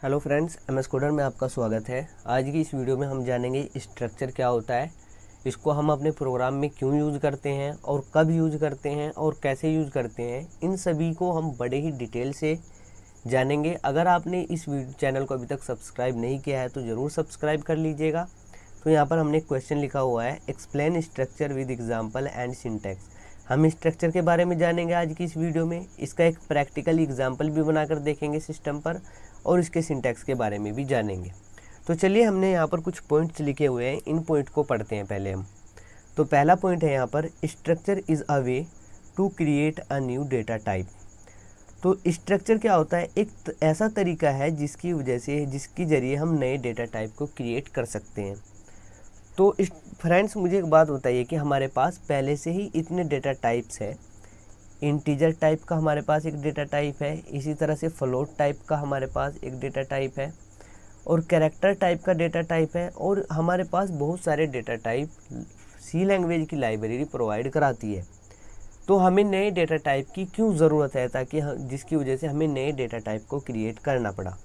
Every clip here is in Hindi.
हेलो फ्रेंड्स, एमएस कोडर में आपका स्वागत है। आज की इस वीडियो में हम जानेंगे स्ट्रक्चर क्या होता है, इसको हम अपने प्रोग्राम में क्यों यूज़ करते हैं और कब यूज़ करते हैं और कैसे यूज़ करते हैं। इन सभी को हम बड़े ही डिटेल से जानेंगे। अगर आपने इस चैनल को अभी तक सब्सक्राइब नहीं किया है तो ज़रूर सब्सक्राइब कर लीजिएगा। तो यहाँ पर हमने एक क्वेश्चन लिखा हुआ है, explain structure with example and syntax. हम स्ट्रक्चर के बारे में जानेंगे आज की इस वीडियो में। इसका एक प्रैक्टिकल एग्जाम्पल भी बनाकर देखेंगे सिस्टम पर और इसके सिंटैक्स के बारे में भी जानेंगे। तो चलिए, हमने यहाँ पर कुछ पॉइंट्स लिखे हुए हैं, इन पॉइंट को पढ़ते हैं पहले हम। तो पहला पॉइंट है यहाँ पर, structure is a way to create a new data type. तो स्ट्रक्चर क्या होता है? एक ऐसा तरीका है जिसकी ज़रिए हम नए डेटा टाइप को क्रिएट कर सकते हैं। तो फ्रेंड्स, मुझे एक बात बताइए कि हमारे पास पहले से ही इतने डेटा टाइप्स है। इंटीजर टाइप का हमारे पास एक डेटा टाइप है, इसी तरह से फ्लोट टाइप का हमारे पास एक डेटा टाइप है और कैरेक्टर टाइप का डेटा टाइप है। और हमारे पास बहुत सारे डेटा टाइप सी लैंग्वेज की लाइब्रेरी प्रोवाइड कराती है। तो हमें नए डेटा टाइप की क्यों ज़रूरत है, ताकि जिसकी वजह से हमें नए डेटा टाइप को क्रिएट करना पड़ा।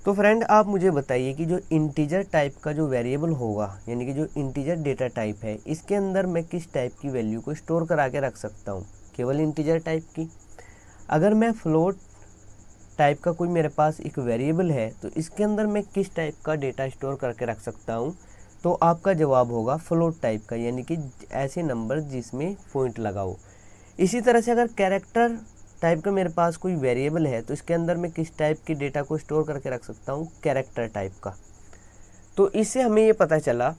तो फ्रेंड, आप मुझे बताइए कि जो इंटीजर टाइप का जो वेरिएबल होगा, यानी कि जो इंटीजर डेटा टाइप है, इसके अंदर मैं किस टाइप की वैल्यू को स्टोर करा के रख सकता हूँ? केवल इंटीजर टाइप की। अगर मैं फ्लोट टाइप का कोई मेरे पास एक वेरिएबल है तो इसके अंदर मैं किस टाइप का डेटा स्टोर करके रख सकता हूँ? तो आपका जवाब होगा फ्लोट टाइप का, यानी कि ऐसे नंबर जिसमें पॉइंट लगा हो। इसी तरह से अगर कैरेक्टर टाइप का मेरे पास कोई वेरिएबल है तो इसके अंदर मैं किस टाइप की डेटा को स्टोर करके रख सकता हूँ? कैरेक्टर टाइप का। तो इससे हमें ये पता चला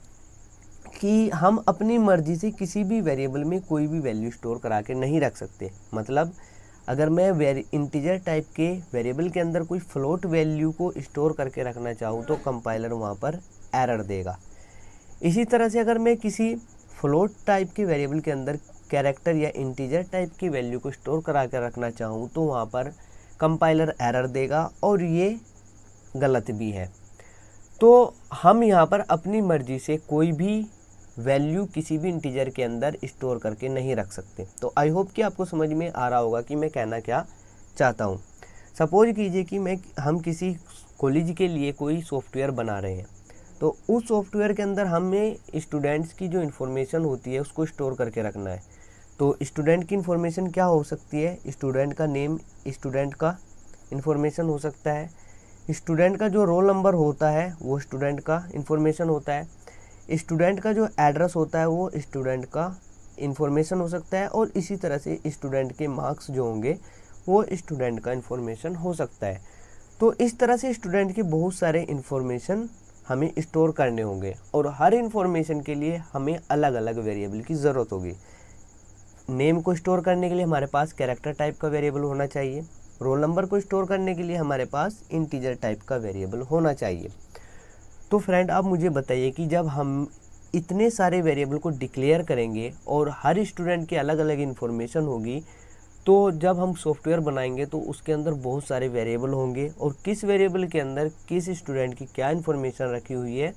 कि हम अपनी मर्जी से किसी भी वेरिएबल में कोई भी वैल्यू स्टोर करा के नहीं रख सकते। मतलब अगर मैं इंटीजर टाइप के वेरिएबल के अंदर कोई फ्लोट वैल्यू को स्टोर करके रखना चाहूँ तो कंपाइलर वहाँ पर एरर देगा। इसी तरह से अगर मैं किसी फ्लोट टाइप के वेरिएबल के अंदर कैरेक्टर या इंटीजर टाइप की वैल्यू को स्टोर करा कर रखना चाहूँ तो वहाँ पर कंपाइलर एरर देगा और ये गलत भी है। तो हम यहाँ पर अपनी मर्जी से कोई भी वैल्यू किसी भी इंटीजर के अंदर स्टोर करके नहीं रख सकते। तो आई होप कि आपको समझ में आ रहा होगा कि मैं कहना क्या चाहता हूँ। सपोज कीजिए कि हम किसी कॉलेज के लिए कोई सॉफ्टवेयर बना रहे हैं, तो उस सॉफ्टवेयर के अंदर हमें स्टूडेंट्स की जो इन्फॉर्मेशन होती है उसको स्टोर करके रखना है। तो स्टूडेंट की इन्फॉर्मेशन क्या हो सकती है? स्टूडेंट का नेम, स्टूडेंट का इन्फॉर्मेशन हो सकता है, स्टूडेंट का जो रोल नंबर होता है वो स्टूडेंट का इन्फॉर्मेशन होता है, स्टूडेंट का जो एड्रेस होता है वो स्टूडेंट का इन्फॉर्मेशन हो सकता है, और इसी तरह से स्टूडेंट के मार्क्स जो होंगे वो स्टूडेंट का इन्फॉर्मेशन हो सकता है। तो इस तरह से स्टूडेंट के बहुत सारे इन्फॉर्मेशन हमें स्टोर करने होंगे और हर इन्फॉर्मेशन के लिए हमें अलग अलग वेरिएबल की ज़रूरत होगी। नेम को स्टोर करने के लिए हमारे पास कैरेक्टर टाइप का वेरिएबल होना चाहिए। रोल नंबर को स्टोर करने के लिए हमारे पास इंटीजर टाइप का वेरिएबल होना चाहिए। तो फ्रेंड, आप मुझे बताइए कि जब हम इतने सारे वेरिएबल को डिक्लेयर करेंगे और हर स्टूडेंट की अलग अलग इन्फॉर्मेशन होगी, तो जब हम सॉफ्टवेयर बनाएंगे तो उसके अंदर बहुत सारे वेरिएबल होंगे और किस वेरिएबल के अंदर किस स्टूडेंट की क्या इन्फॉर्मेशन रखी हुई है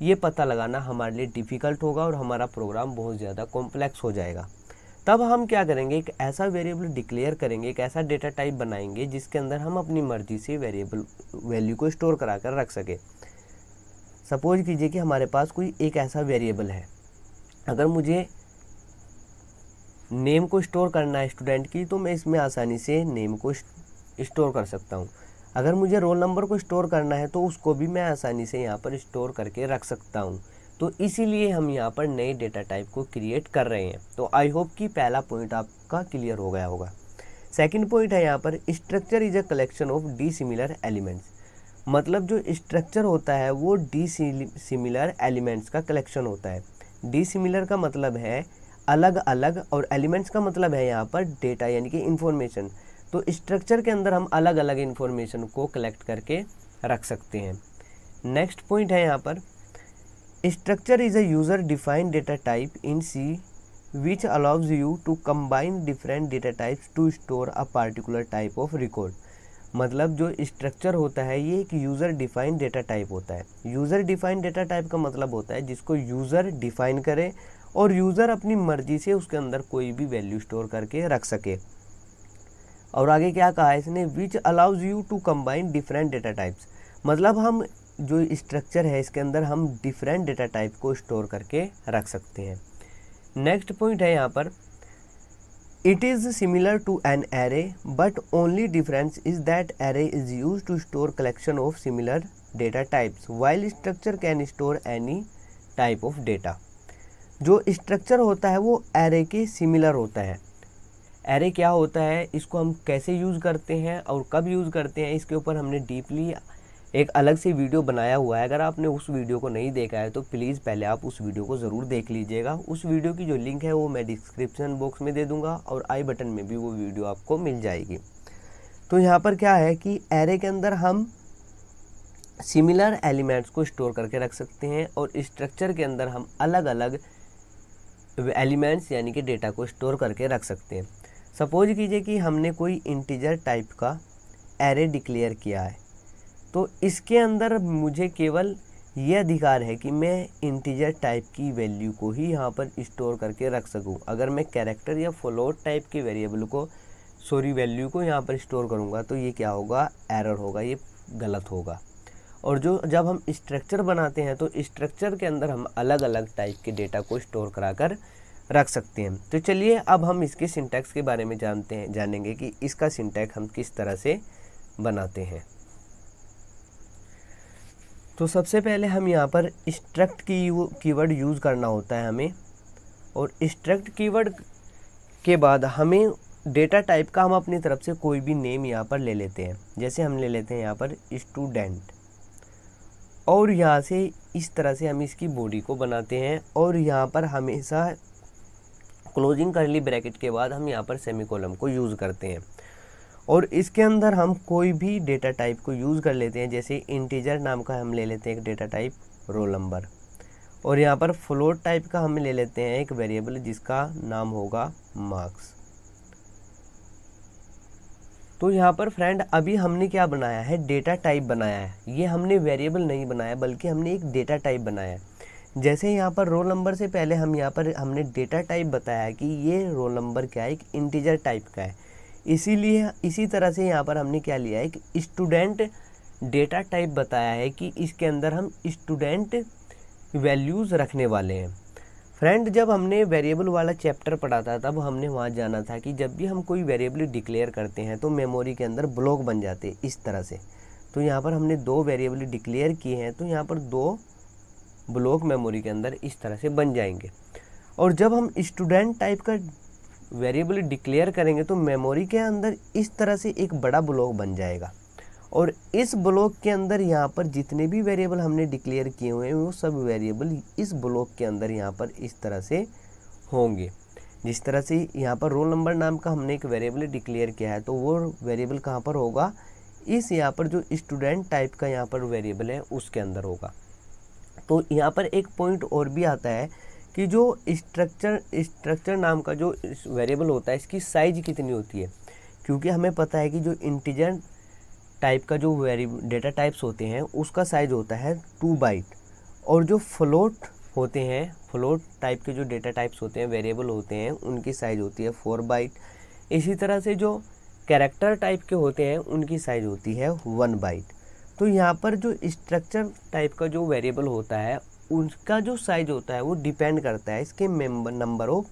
ये पता लगाना हमारे लिए डिफ़िकल्ट होगा और हमारा प्रोग्राम बहुत ज़्यादा कॉम्प्लेक्स हो जाएगा। तब हम क्या करेंगे, एक ऐसा वेरिएबल डिक्लेयर करेंगे, एक ऐसा डेटा टाइप बनाएंगे जिसके अंदर हम अपनी मर्जी से वैल्यू को स्टोर करा कर रख सके। सपोज कीजिए कि हमारे पास कोई एक ऐसा वेरिएबल है, अगर मुझे नेम को स्टोर करना है स्टूडेंट की तो मैं इसमें आसानी से नेम को स्टोर कर सकता हूँ। अगर मुझे रोल नंबर को स्टोर करना है तो उसको भी मैं आसानी से यहाँ पर स्टोर करके रख सकता हूँ। तो इसीलिए हम यहाँ पर नए डेटा टाइप को क्रिएट कर रहे हैं। तो आई होप कि पहला पॉइंट आपका क्लियर हो गया होगा। सेकंड पॉइंट है यहाँ पर, structure is a collection of dissimilar elements. मतलब जो स्ट्रक्चर होता है वो डिसिमिलर एलिमेंट्स का कलेक्शन होता है। डिसिमिलर का मतलब है अलग अलग और एलिमेंट्स का मतलब है यहाँ पर डेटा, यानी कि इन्फॉर्मेशन। तो स्ट्रक्चर के अंदर हम अलग अलग इन्फॉर्मेशन को कलेक्ट करके रख सकते हैं। नेक्स्ट पॉइंट है यहाँ पर, structure is a user defined data type in C which allows you to combine different data types to store a particular type of record. मतलब जो स्ट्रक्चर होता है ये एक यूज़र डिफाइंड डेटा टाइप होता है। यूज़र डिफाइंड डेटा टाइप का मतलब होता है जिसको यूज़र डिफाइन करे और यूज़र अपनी मर्जी से उसके अंदर कोई भी वैल्यू स्टोर करके रख सके। और आगे क्या कहा है इसने, which allows you to combine different data types, मतलब हम जो स्ट्रक्चर है इसके अंदर हम डिफरेंट डेटा टाइप को स्टोर करके रख सकते हैं। नेक्स्ट पॉइंट है यहाँ पर, it is similar to an array but only difference is that array is use to store collection of similar data types while structure can store any type of data. जो स्ट्रक्चर होता है वो एरे के सिमिलर होता है। एरे क्या होता है, इसको हम कैसे यूज़ करते हैं और कब यूज़ करते हैं, इसके ऊपर हमने डीपली एक अलग से वीडियो बनाया हुआ है। अगर आपने उस वीडियो को नहीं देखा है तो प्लीज़ पहले आप उस वीडियो को ज़रूर देख लीजिएगा। उस वीडियो की जो लिंक है वो मैं डिस्क्रिप्शन बॉक्स में दे दूंगा और आई बटन में भी वो वीडियो आपको मिल जाएगी। तो यहाँ पर क्या है कि एरे के अंदर हम सिमिलर एलिमेंट्स को स्टोर करके रख सकते हैं और स्ट्रक्चर के अंदर हम अलग अलग एलिमेंट्स यानी कि डेटा को स्टोर करके रख सकते हैं। सपोज कीजिए कि हमने कोई इंटीजर टाइप का एरे डिक्लेयर किया है, तो इसके अंदर मुझे केवल ये अधिकार है कि मैं इंटीजर टाइप की वैल्यू को ही यहाँ पर स्टोर करके रख सकूँ। अगर मैं कैरेक्टर या फ्लोट टाइप के वेरिएबल को वैल्यू को यहाँ पर स्टोर करूँगा तो ये क्या होगा, एरर होगा, ये गलत होगा। और जब हम स्ट्रक्चर बनाते हैं तो स्ट्रक्चर के अंदर हम अलग अलग टाइप के डेटा को स्टोर कराकर रख सकते हैं। तो चलिए अब हम इसके सिंटैक्स के बारे में जानेंगे कि इसका सिंटैक्स हम किस तरह से बनाते हैं। तो सबसे पहले हम यहाँ पर स्ट्रक्ट कीवर्ड यूज़ करना होता है हमें, और स्ट्रक्ट कीवर्ड के बाद हमें डेटा टाइप का हम अपनी तरफ से कोई भी नेम यहाँ पर ले लेते हैं। जैसे हम ले लेते हैं यहाँ पर स्टूडेंट, और यहाँ से इस तरह से हम इसकी बॉडी को बनाते हैं और यहाँ पर हमेशा क्लोजिंग करली ब्रैकेट के बाद हम यहाँ पर सेमीकोलन को यूज़ करते हैं। और इसके अंदर हम कोई भी डेटा टाइप को यूज़ कर लेते हैं। जैसे इंटीजर नाम का हम ले लेते हैं एक डेटा टाइप रोल नंबर, और यहाँ पर फ्लोट टाइप का हम ले लेते हैं एक वेरिएबल जिसका नाम होगा मार्क्स। तो यहाँ पर फ्रेंड अभी हमने क्या बनाया है, डेटा टाइप बनाया है। ये हमने वेरिएबल नहीं बनाया बल्कि हमने एक डेटा टाइप बनाया है। जैसे यहाँ पर रोल नंबर से पहले हम यहाँ पर हमने डेटा टाइप बताया कि ये रोल नंबर क्या है, एक इंटीजर टाइप का है। इसीलिए इसी तरह से यहाँ पर हमने क्या लिया है, एक स्टूडेंट डेटा टाइप बताया है कि इसके अंदर हम स्टूडेंट वैल्यूज़ रखने वाले हैं। फ्रेंड जब हमने वेरिएबल वाला चैप्टर पढ़ा था तब हमने वहाँ जाना था कि जब भी हम कोई वेरिएबल डिक्लेयर करते हैं तो मेमोरी के अंदर ब्लॉक बन जाते हैं इस तरह से। तो यहाँ पर हमने 2 वेरिएबल डिक्लेयर किए हैं, तो यहाँ पर 2 ब्लॉक मेमोरी के अंदर इस तरह से बन जाएंगे। और जब हम स्टूडेंट टाइप का वेरिएबल डिक्लेयर करेंगे तो मेमोरी के अंदर इस तरह से एक बड़ा ब्लॉक बन जाएगा, और इस ब्लॉक के अंदर यहाँ पर जितने भी वेरिएबल हमने डिक्लेयर किए हुए हैं वो सब वेरिएबल इस ब्लॉक के अंदर यहाँ पर इस तरह से होंगे। जिस तरह से यहाँ पर रोल नंबर नाम का हमने एक वेरिएबल डिक्लेयर किया है तो वो वेरिएबल कहाँ पर होगा, इस यहाँ पर जो स्टूडेंट टाइप का यहाँ पर वेरिएबल है उसके अंदर होगा। तो यहाँ पर एक पॉइंट और भी आता है कि जो स्ट्रक्चर नाम का जो वेरिएबल होता है इसकी साइज कितनी होती है, क्योंकि हमें पता है कि जो इंटीजर टाइप का जो डेटा टाइप्स होते हैं उसका साइज होता है 2 बाइट, और जो फ्लोट होते हैं, फ्लोट टाइप के जो डेटा टाइप्स होते हैं वेरिएबल होते हैं उनकी साइज होती है 4 बाइट। इसी तरह से जो कैरेक्टर टाइप के होते हैं उनकी साइज होती है 1 बाइट। तो यहाँ पर जो स्ट्रक्चर टाइप का जो वेरिएबल होता है उसका जो साइज होता है वो डिपेंड करता है इसके नंबर ऑफ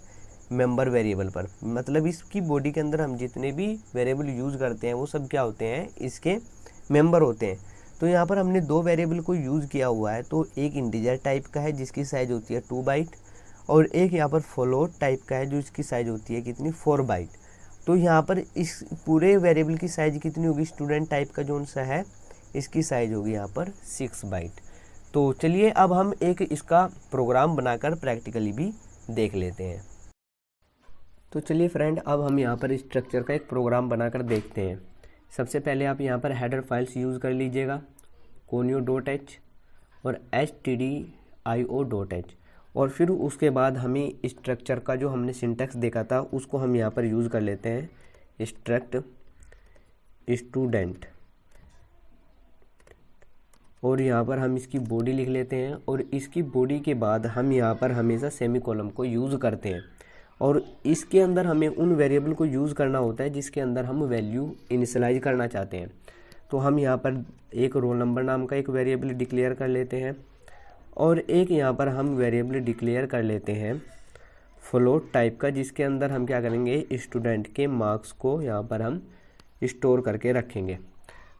मेंबर वेरिएबल पर। मतलब इसकी बॉडी के अंदर हम जितने भी वेरिएबल यूज़ करते हैं वो सब क्या होते हैं, इसके मेंबर होते हैं। तो यहाँ पर हमने 2 वेरिएबल को यूज़ किया हुआ है, तो एक इंटीजर टाइप का है जिसकी साइज होती है 2 बाइट, और एक यहाँ पर फ्लोट टाइप का है जो इसकी साइज होती है कितनी, 4 बाइट। तो यहाँ पर इस पूरे वेरिएबल की साइज कितनी होगी, स्टूडेंट टाइप का जो सा है इसकी साइज होगी यहाँ पर 6 बाइट। तो चलिए अब हम एक इसका प्रोग्राम बनाकर प्रैक्टिकली भी देख लेते हैं। तो चलिए फ्रेंड अब हम यहाँ पर स्ट्रक्चर का एक प्रोग्राम बनाकर देखते हैं। सबसे पहले आप यहाँ पर हेडर फाइल्स यूज़ कर लीजिएगा, conio.h और stdio.h, और फिर उसके बाद हमें स्ट्रक्चर का जो हमने सिंटैक्स देखा था उसको हम यहाँ पर यूज़ कर लेते हैं, स्ट्रक्ट स्टूडेंट, और यहाँ पर हम इसकी बॉडी लिख लेते हैं, और इसकी बॉडी के बाद हम यहाँ पर हमेशा सेमीकोलन को यूज़ करते हैं। और इसके अंदर हमें उन वेरिएबल को यूज़ करना होता है जिसके अंदर हम वैल्यू इनिशियलाइज करना चाहते हैं। तो हम यहाँ पर एक रोल नंबर नाम का एक वेरिएबल डिक्लेयर कर लेते हैं और एक यहाँ पर हम वेरिएबल डिक्लेयर कर लेते हैं फ्लोट टाइप का, जिसके अंदर हम क्या करेंगे, स्टूडेंट के मार्क्स को यहाँ पर हम स्टोर करके रखेंगे।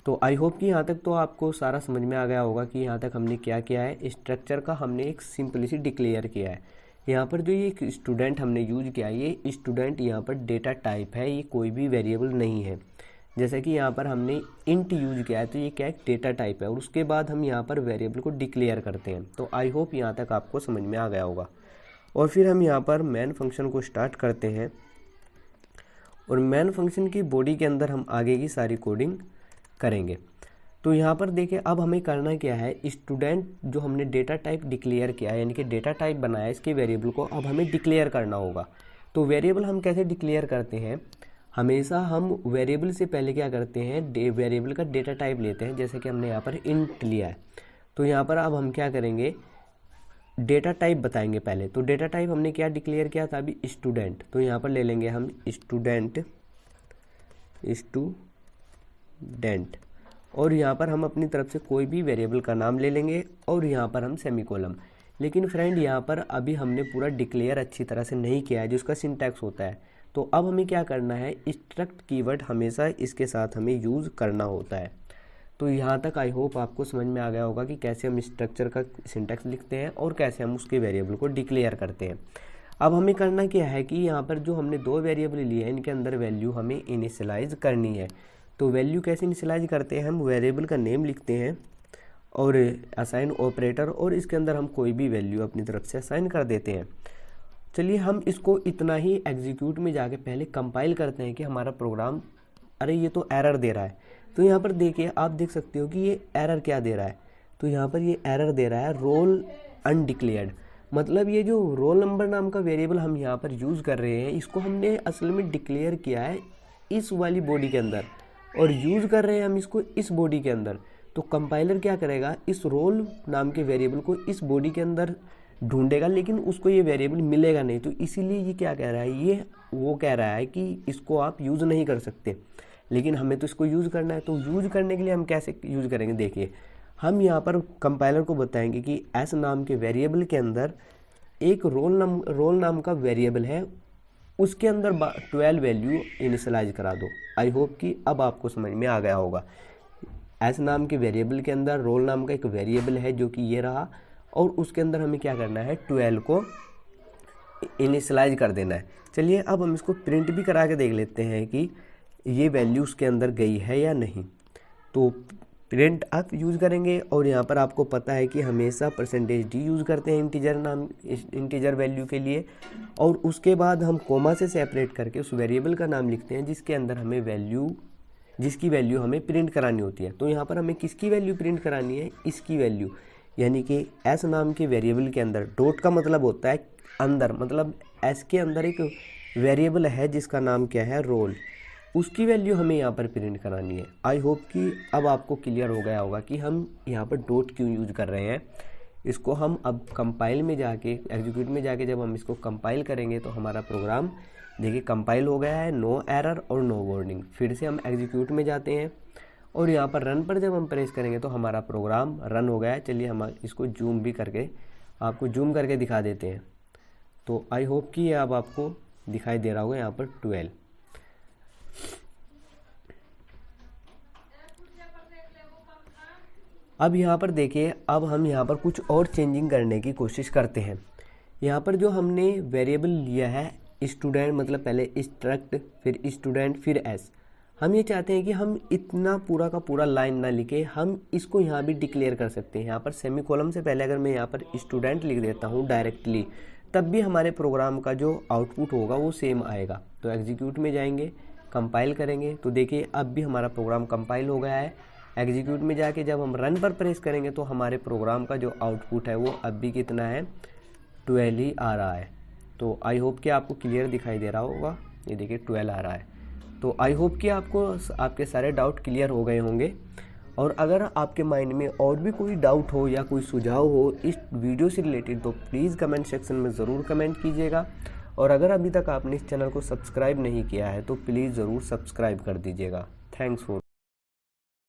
तो आई होप कि यहाँ तक तो आपको सारा समझ में आ गया होगा कि यहाँ तक हमने क्या किया है। स्ट्रक्चर का हमने एक सिंपली सी डिक्लेयर किया है। यहाँ पर जो ये स्टूडेंट हमने यूज किया है, ये स्टूडेंट यहाँ पर डेटा टाइप है, ये कोई भी वेरिएबल नहीं है। जैसे कि यहाँ पर हमने इंट यूज किया है तो ये क्या है, डेटा टाइप है, और उसके बाद हम यहाँ पर वेरिएबल को डिक्लेयर करते हैं। तो आई होप यहाँ तक आपको समझ में आ गया होगा। और फिर हम यहाँ पर मेन फंक्शन को स्टार्ट करते हैं और मेन फंक्शन की बॉडी के अंदर हम आगे की सारी कोडिंग करेंगे। तो यहाँ पर देखिए अब हमें करना क्या है, स्टूडेंट जो हमने डेटा टाइप डिक्लेयर किया है, यानी कि डेटा टाइप बनाया, इसके वेरिएबल को अब हमें डिक्लेयर करना होगा। तो वेरिएबल हम कैसे डिक्लेयर करते हैं, हमेशा हम वेरिएबल से पहले क्या करते हैं, वेरिएबल का डेटा टाइप लेते हैं। जैसे कि हमने यहाँ पर इंट लिया है, तो यहाँ पर अब हम क्या करेंगे, डेटा टाइप बताएंगे पहले। तो डेटा टाइप हमने क्या डिक्लेयर किया था अभी, स्टूडेंट। तो यहाँ पर ले लेंगे हम स्टूडेंट और यहाँ पर हम अपनी तरफ से कोई भी वेरिएबल का नाम ले लेंगे और यहाँ पर हम सेमीकोलन। लेकिन फ्रेंड यहाँ पर अभी हमने पूरा डिक्लेयर अच्छी तरह से नहीं किया है, जिसका सिंटैक्स होता है। तो अब हमें क्या करना है, स्ट्रक्ट कीवर्ड हमेशा इसके साथ हमें यूज़ करना होता है। तो यहाँ तक आई होप आपको समझ में आ गया होगा कि कैसे हम स्ट्रक्चर का सिंटैक्स लिखते हैं और कैसे हम उसके वेरिएबल को डिक्लेयर करते हैं। अब हमें करना क्या है कि यहाँ पर जो हमने दो वेरिएबल लिए हैं, इनके अंदर वैल्यू हमें इनिशियलाइज करनी है। तो वैल्यू कैसे इनिशियलाइज करते हैं, हम वेरिएबल का नेम लिखते हैं और असाइन ऑपरेटर, और इसके अंदर हम कोई भी वैल्यू अपनी तरफ से असाइन कर देते हैं। चलिए हम इसको इतना ही एग्जीक्यूट में जाके पहले कंपाइल करते हैं कि हमारा प्रोग्राम, अरे ये तो एरर दे रहा है। तो यहाँ पर देखिए, आप देख सकते हो कि ये एरर क्या दे रहा है। तो यहाँ पर ये एरर दे रहा है रोल अनडिक्लेयर्ड। मतलब ये जो रोल नंबर नाम का वेरिएबल हम यहाँ पर यूज़ कर रहे हैं, इसको हमने असल में डिक्लेयर किया है इस वाली बॉडी के अंदर और यूज़ कर रहे हैं हम इसको इस बॉडी के अंदर। तो कंपाइलर क्या करेगा, इस रोल नाम के वेरिएबल को इस बॉडी के अंदर ढूंढेगा, लेकिन उसको ये वेरिएबल मिलेगा नहीं। तो इसीलिए ये क्या कह रहा है, ये वो कह रहा है कि इसको आप यूज़ नहीं कर सकते, लेकिन हमें तो इसको यूज़ करना है। तो यूज़ करने के लिए हम कैसे यूज़ करेंगे, देखिए हम यहाँ पर कंपाइलर को बताएंगे कि एस नाम के वेरिएबल के अंदर एक रोल नाम का वेरिएबल है, उसके अंदर 12 वैल्यू इनिशियलाइज करा दो। आई होप कि अब आपको समझ में आ गया होगा। एस नाम के वेरिएबल के अंदर रोल नाम का एक वेरिएबल है जो कि ये रहा, और उसके अंदर हमें क्या करना है, 12 को इनिशियलाइज कर देना है। चलिए अब हम इसको प्रिंट भी करा के देख लेते हैं कि ये वैल्यू उसके अंदर गई है या नहीं। तो प्रिंट आप यूज़ करेंगे और यहाँ पर आपको पता है कि हमेशा %d यूज़ करते हैं इंटीजर वैल्यू के लिए, और उसके बाद हम कोमा से सेपरेट करके उस वेरिएबल का नाम लिखते हैं जिसके अंदर हमें जिसकी वैल्यू हमें प्रिंट करानी होती है। तो यहाँ पर हमें किसकी वैल्यू प्रिंट करानी है, इसकी वैल्यू, यानी कि एस नाम के वेरिएबल के अंदर, डॉट का मतलब होता है अंदर, मतलब एस के अंदर एक वेरिएबल है जिसका नाम क्या है, रोल, उसकी वैल्यू हमें यहाँ पर प्रिंट करानी है। आई होप कि अब आपको क्लियर हो गया होगा कि हम यहाँ पर डॉट क्यों यूज़ कर रहे हैं। इसको हम अब कंपाइल में जाके, एग्जीक्यूट में जाके जब हम इसको कंपाइल करेंगे तो हमारा प्रोग्राम देखिए कंपाइल हो गया है, नो एरर और नो वार्निंग। फिर से हम एग्जीक्यूट में जाते हैं और यहाँ पर रन पर जब हम प्रेस करेंगे तो हमारा प्रोग्राम रन हो गया है। चलिए हम इसको जूम भी करके आपको जूम करके दिखा देते हैं। तो आई होप कि अब आपको दिखाई दे रहा होगा यहाँ पर 12। अब यहाँ पर देखिए, अब हम यहाँ पर कुछ और चेंजिंग करने की कोशिश करते हैं। यहाँ पर जो हमने वेरिएबल लिया है स्टूडेंट, मतलब पहले स्ट्रक्ट फिर स्टूडेंट फिर एस, हम ये चाहते हैं कि हम इतना पूरा का पूरा लाइन ना लिखे, हम इसको यहाँ भी डिक्लेयर कर सकते हैं। यहाँ पर सेमीकोलन से पहले अगर मैं यहाँ पर स्टूडेंट लिख देता हूँ डायरेक्टली, तब भी हमारे प्रोग्राम का जो आउटपुट होगा वो सेम आएगा। तो एग्जीक्यूट में जाएंगे, कंपाइल करेंगे, तो देखिए अब भी हमारा प्रोग्राम कंपाइल हो गया है। एग्जीक्यूट में जाके जब हम रन पर प्रेस करेंगे तो हमारे प्रोग्राम का जो आउटपुट है वो अब भी कितना है, 12 ही आ रहा है। तो आई होप कि आपको क्लियर दिखाई दे रहा होगा, ये देखिए 12 आ रहा है। तो आई होप कि आपको आपके सारे डाउट क्लियर हो गए होंगे। और अगर आपके माइंड में और भी कोई डाउट हो या कोई सुझाव हो इस वीडियो से रिलेटेड, तो प्लीज़ कमेंट सेक्शन में ज़रूर कमेंट कीजिएगा। और अगर अभी तक आपने इस चैनल को सब्सक्राइब नहीं किया है तो प्लीज़ ज़रूर सब्सक्राइब कर दीजिएगा। Thanks for